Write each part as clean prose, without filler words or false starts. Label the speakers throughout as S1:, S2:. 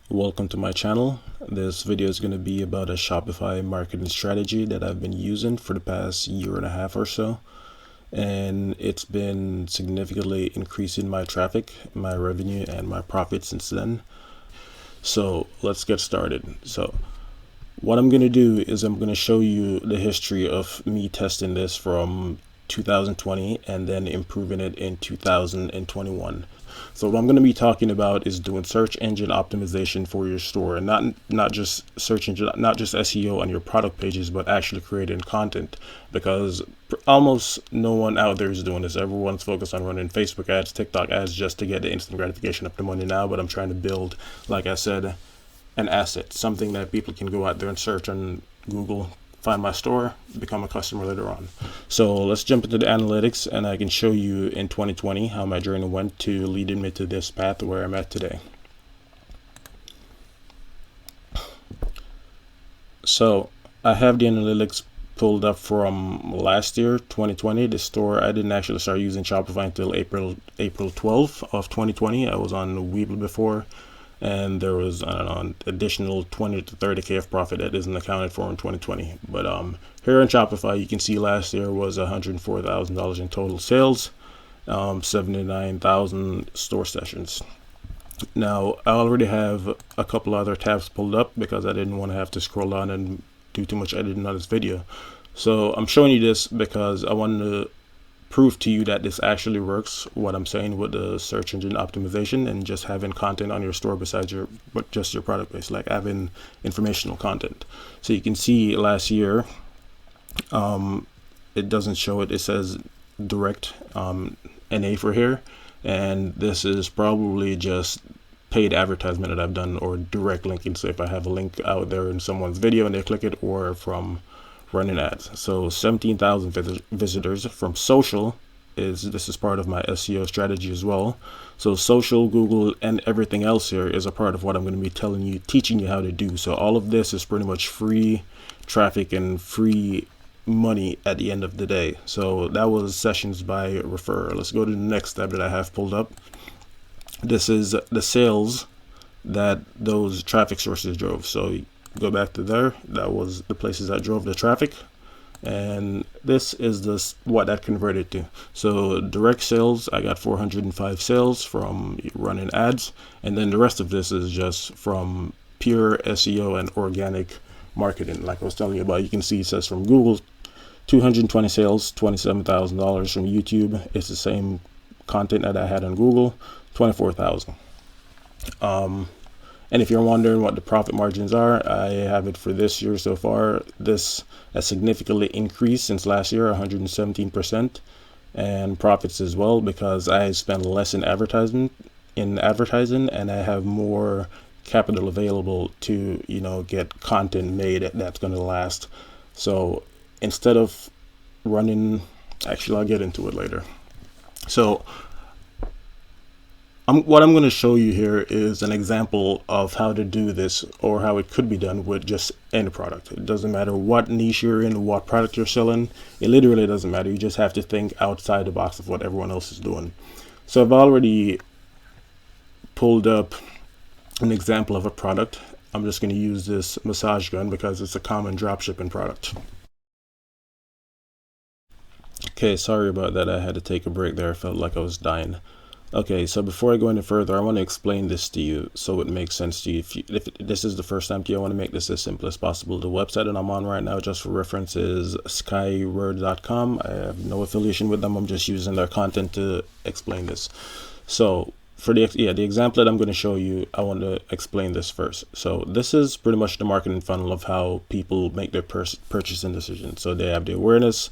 S1: Welcome to my channel. This video is going to be about a Shopify marketing strategy that I've been using for the past year and a half or so. And it's been significantly increasing my traffic, my revenue, and my profit since then. So let's get started. So what I'm going to do is I'm going to show you the history of me testing this from 2020 and then improving it in 2021. So what I'm going to be talking about is doing search engine optimization for your store, and not just search engine, not just SEO on your product pages, but actually creating content, because almost no one out there is doing this. Everyone's focused on running Facebook ads, TikTok ads just to get the instant gratification of the money now, but I'm trying to build, like I said, an asset, something that people can go out there and search on Google, find my store, become a customer later on. So let's jump into the analytics, and I can show you in 2020 how my journey went to leading me to this path where I'm at today. So I have the analytics pulled up from last year, 2020. The store, I didn't actually start using Shopify until April 12th of 2020. I was on Weebly before, and there was, I don't know, an additional 20 to 30k of profit that isn't accounted for in 2020. But here in Shopify, you can see last year was $104,000 in total sales, 79,000 store sessions. Now I already have a couple other tabs pulled up because I didn't want to have to scroll down and do too much editing on this video. So I'm showing you this because I wanted to prove to you that this actually works, what I'm saying with the search engine optimization and just having content on your store besides just your product base, like having informational content. So you can see last year, it doesn't show it. It says direct NA for here, and this is probably just paid advertisement that I've done, or direct linking. So if I have a link out there in someone's video and they click it, or from running ads. So 17,000 visitors from social. This is part of my SEO strategy as well. So social, Google, and everything else here is a part of what I'm going to be teaching you how to do. So all of this is pretty much free traffic and free money at the end of the day. So that was sessions by referral. Let's go to the next tab that I have pulled up. This is the sales that those traffic sources drove. So go back to there. That was the places that drove the traffic, and this is what that converted to. So direct sales, I got 405 sales from running ads, and then the rest of this is just from pure SEO and organic marketing. Like I was telling you about, you can see it says from Google 220 sales, $27,000. From YouTube, it's the same content that I had on Google, 24,000. And if you're wondering what the profit margins are, I have it for this year so far. This has significantly increased since last year, 117%, and profits as well, because I spend less in advertising, and I have more capital available to, get content made that's going to last. So instead of running, actually, I'll get into it later. So what I'm going to show you here is an example of how to do this, or how it could be done with just any product. It doesn't matter what niche you're in, what product you're selling. It literally doesn't matter. You just have to think outside the box of what everyone else is doing. So I've already pulled up an example of a product. I'm just going to use this massage gun because it's a common dropshipping product. Okay, sorry about that. I had to take a break there. I felt like I was dying. Okay, so before I go any further, I want to explain this to you so it makes sense to you. If this is the first time to you, I want to make this as simple as possible. The website that I'm on right now, just for reference, is skyword.com. I have no affiliation with them. I'm just using their content to explain this. So for the example that I'm going to show you, I want to explain this first. So this is pretty much the marketing funnel of how people make their purchasing decisions. So they have the awareness,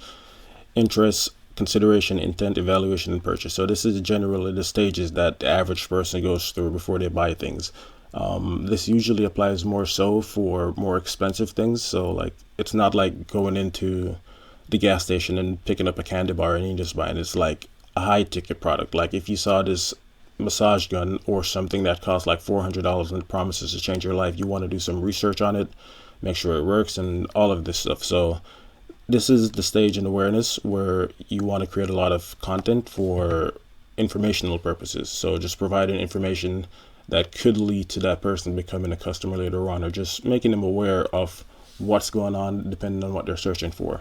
S1: interest, consideration, intent, evaluation, and purchase. So this is generally the stages that the average person goes through before they buy things. This usually applies more so for more expensive things. So like, it's not like going into the gas station and picking up a candy bar and you just buying. It's like a high ticket product. Like if you saw this massage gun or something that costs like $400 and promises to change your life, you want to do some research on it, make sure it works, and all of this stuff. So this is the stage in awareness where you want to create a lot of content for informational purposes. So just providing information that could lead to that person becoming a customer later on, or just making them aware of what's going on depending on what they're searching for.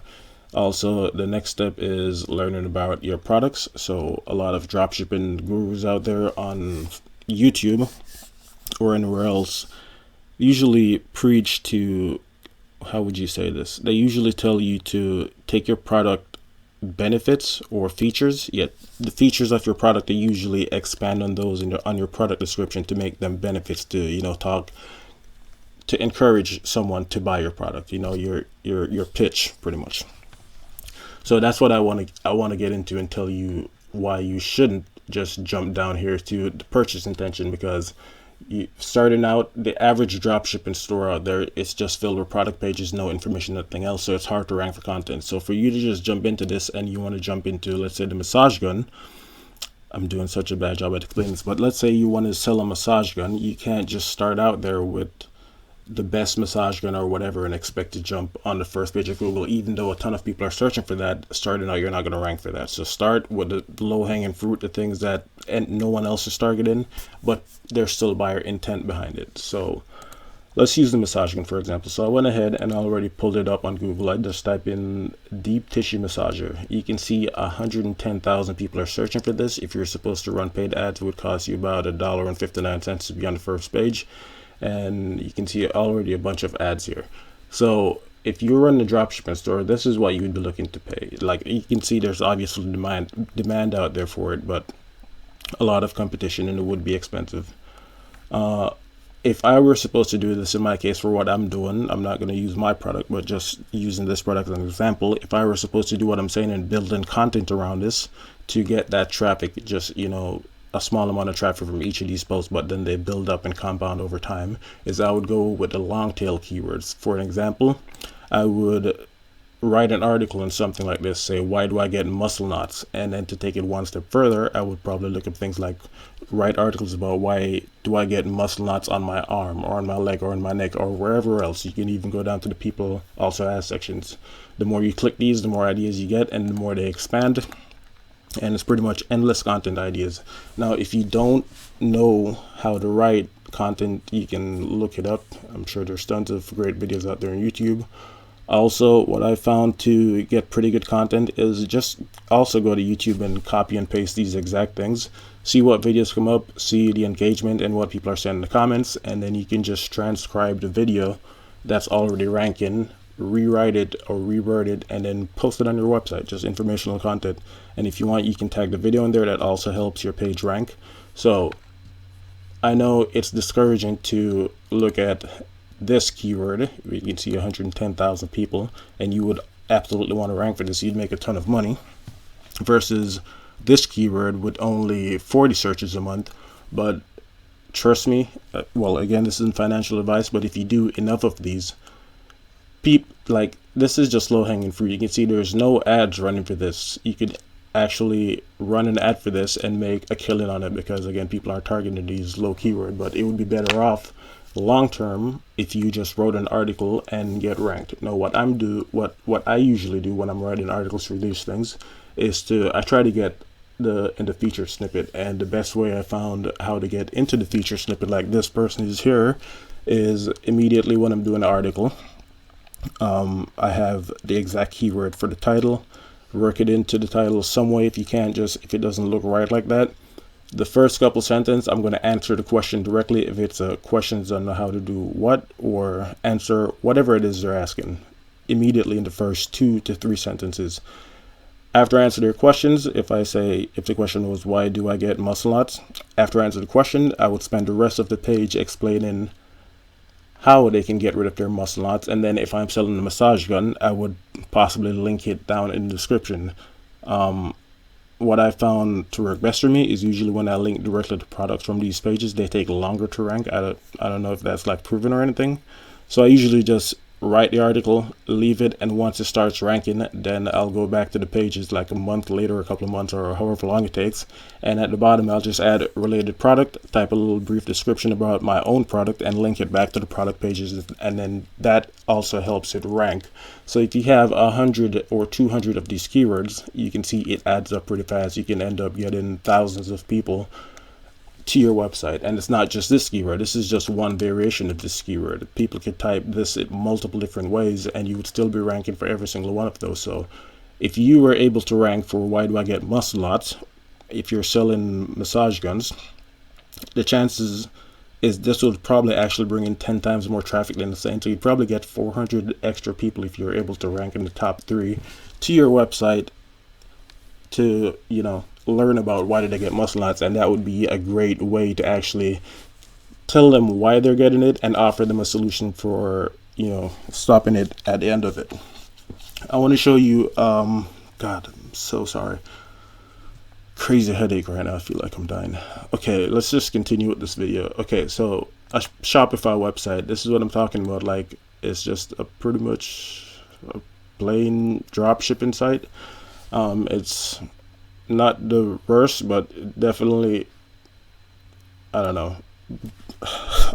S1: Also, the next step is learning about your products. So a lot of dropshipping gurus out there on YouTube or anywhere else usually preach to, how would you say this? They usually tell you to take your product benefits or features, yet the features of your product, they usually expand on those on your product description to make them benefits to, talk to encourage someone to buy your product, your pitch pretty much. So that's what I want to get into and tell you why you shouldn't just jump down here to the purchase intention, because starting out, the average dropshipping store out there, it's just filled with product pages, no information, nothing else. So it's hard to rank for content. So for you to just jump into this and you want to jump into, let's say, the massage gun. I'm doing such a bad job at explaining this, but let's say you want to sell a massage gun. You can't just start out there with the best massage gun or whatever and expect to jump on the first page of Google, even though a ton of people are searching for that. Starting out, you're not going to rank for that. So start with the low-hanging fruit, the things that no one else is targeting, but there's still buyer intent behind it. So let's use the massage gun, for example. So I went ahead and I already pulled it up on Google. I just type in deep tissue massager. You can see 110,000 people are searching for this. If you're supposed to run paid ads, it would cost you about $1.59 to be on the first page. And you can see already a bunch of ads here. So if you run a dropshipping store, this is what you would be looking to pay. Like you can see, there's obviously demand out there for it, but a lot of competition, and it would be expensive. If I were supposed to do this in my case for what I'm doing, I'm not going to use my product, but just using this product as an example. If I were supposed to do what I'm saying and building content around this to get that traffic, just, a small amount of traffic from each of these posts, but then they build up and compound over time, is I would go with the long tail keywords. For an example, I would write an article on something like this, say, why do I get muscle knots? And then to take it one step further, I would probably look at things like write articles about why do I get muscle knots on my arm or on my leg or on my neck or wherever else. You can even go down to the people also ask sections. The more you click these, the more ideas you get and the more they expand. And it's pretty much endless content ideas. Now, if you don't know how to write content, you can look it up. I'm sure there's tons of great videos out there on YouTube. Also, what I found to get pretty good content is just also go to YouTube and copy and paste these exact things. See what videos come up, see the engagement and what people are saying in the comments, and then you can just transcribe the video that's already ranking, rewrite it or reword it, and then post it on your website, just informational content. And if you want, you can tag the video in there. That also helps your page rank. So I know it's discouraging to look at this keyword. You can see 110,000 people, and you would absolutely want to rank for this. You'd make a ton of money, versus this keyword with only 40 searches a month. But trust me, well, again, this isn't financial advice, but if you do enough of these, like, this is just low-hanging fruit. You can see there's no ads running for this. You could actually run an ad for this and make a killing on it, because again, people are targeting these low keyword. But it would be better off long term if you just wrote an article and get ranked. Now, what I usually do when I'm writing articles for these things is I try to get in the featured snippet. And the best way I found how to get into the featured snippet, like this person is here, is immediately when I'm doing an article, I have the exact keyword for the title, work it into the title some way. If it doesn't look right like that, the first couple sentences, I'm going to answer the question directly. If it's a questions on how to do what, or answer whatever it is they're asking, immediately in the first 2 to 3 sentences. After I answer their questions, if the question was, why do I get muscle knots? After I answer the question, I would spend the rest of the page explaining how they can get rid of their muscle knots. And then if I'm selling a massage gun, I would possibly link it down in the description. What I found to work best for me is usually when I link directly to products from these pages. They take longer to rank. I don't know if that's like proven or anything. So I usually just write the article, leave it, and once it starts ranking, then I'll go back to the pages like a month later, a couple of months, or however long it takes. And at the bottom, I'll just add related product, type a little brief description about my own product, and link it back to the product pages. And then that also helps it rank. So if you have 100 or 200 of these keywords, you can see it adds up pretty fast. You can end up getting thousands of people to your website. And it's not just this keyword. This is just one variation of this keyword. People could type this in multiple different ways and you would still be ranking for every single one of those. So if you were able to rank for why do I get muscle lots, if you're selling massage guns, the chances is this would probably actually bring in 10 times more traffic than the same. So you'd probably get 400 extra people if you're able to rank in the top 3 to your website to, learn about why did they get muscle knots. And that would be a great way to actually tell them why they're getting it and offer them a solution for, stopping it at the end of it. I want to show you, God, I'm so sorry. Crazy headache right now. I feel like I'm dying. Okay, let's just continue with this video. Okay, so a Shopify website. This is what I'm talking about. Like, it's just a pretty much a plain drop shipping site. It's not the worst, but definitely, I don't know.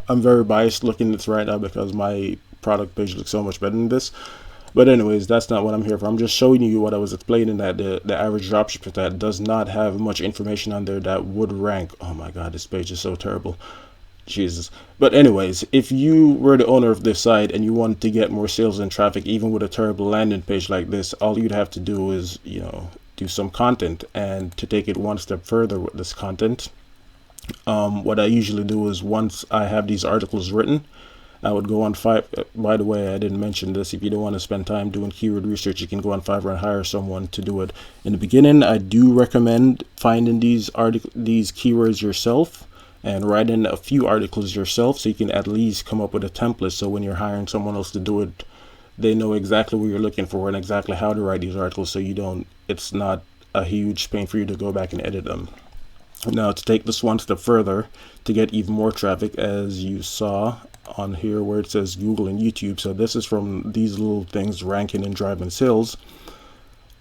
S1: I'm very biased looking at this right now because my product page looks so much better than this. But anyways, that's not what I'm here for. I'm just showing you what I was explaining, that the average dropshipper that does not have much information on there that would rank. Oh my God, this page is so terrible. Jesus. But anyways, if you were the owner of this site and you wanted to get more sales and traffic, even with a terrible landing page like this, all you'd have to do is, do some content. And to take it one step further with this content, what I usually do is once I have these articles written, I would go on Fiverr. By the way, I didn't mention this. If you don't want to spend time doing keyword research, you can go on Fiverr and hire someone to do it. In the beginning, I do recommend finding these keywords yourself and writing a few articles yourself, so you can at least come up with a template. So when you're hiring someone else to do it, they know exactly what you're looking for and exactly how to write these articles. So it's not a huge pain for you to go back and edit them. Now, to take this one step further, to get even more traffic, as you saw on here where it says Google and YouTube. So this is from these little things ranking and driving sales.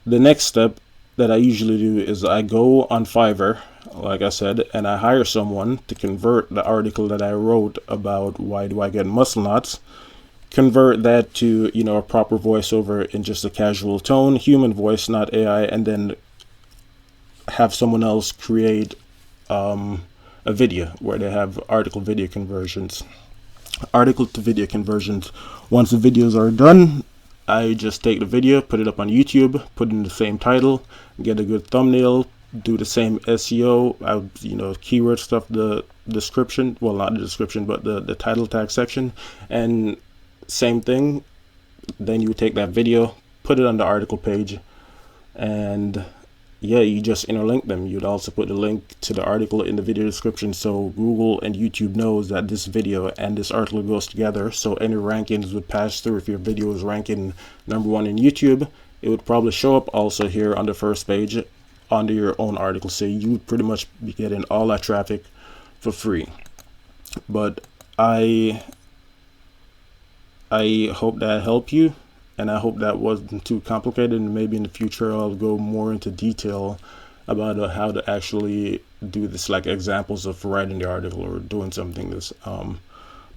S1: The next step that I usually do is I go on Fiverr, like I said, and I hire someone to convert the article that I wrote about why do I get muscle knots, convert that to, a proper voiceover in just a casual tone, human voice, not AI, and then have someone else create a video where they have article to video conversions. Once the videos are done, I just take the video, put it up on YouTube, put in the same title, get a good thumbnail, do the same SEO, keyword stuff, the description, well, not the description, but the title tag section, and same thing. Then you take that video, put it on the article page, and yeah, you just interlink them. You'd also put the link to the article in the video description, so Google and YouTube knows that this video and this article goes together, so any rankings would pass through. If your video is ranking #1 in YouTube, it would probably show up also here on the first page under your own article. So you would pretty much be getting all that traffic for free. But I hope that helped you, and I hope that wasn't too complicated, and maybe in the future I'll go more into detail about how to actually do this, like examples of writing the article or doing something this.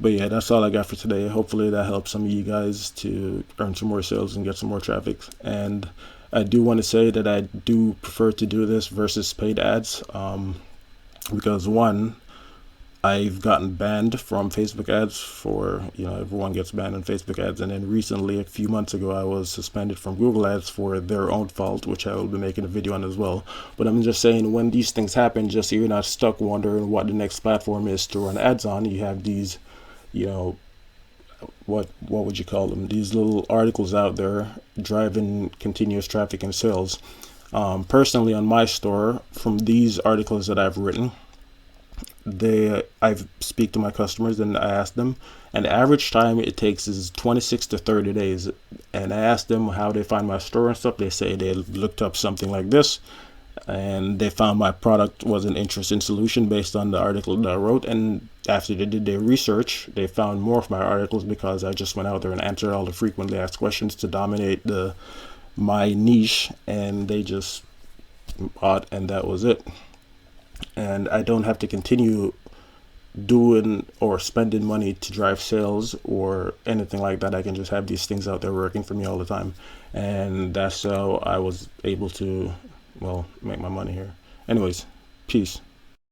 S1: But yeah, that's all I got for today. Hopefully that helps some of you guys to earn some more sales and get some more traffic. And I do want to say that I do prefer to do this versus paid ads, because one, I've gotten banned from Facebook ads for, everyone gets banned on Facebook ads. And then recently, a few months ago, I was suspended from Google ads for their own fault, which I will be making a video on as well. But I'm just saying, when these things happen, just so you're not stuck wondering what the next platform is to run ads on, you have these, what would you call them? These little articles out there driving continuous traffic and sales. Personally, on my store, from these articles that I've written, I speak to my customers and I ask them, and the average time it takes is 26 to 30 days. And I ask them how they find my store and stuff. They say they looked up something like this and they found my product was an interesting solution based on the article that I wrote. And after they did their research, they found more of my articles because I just went out there and answered all the frequently asked questions to dominate my niche, and they just bought, and that was it. And I don't have to continue doing or spending money to drive sales or anything like that. I can just have these things out there working for me all the time, and that's how I was able to, make my money here. Anyways, peace.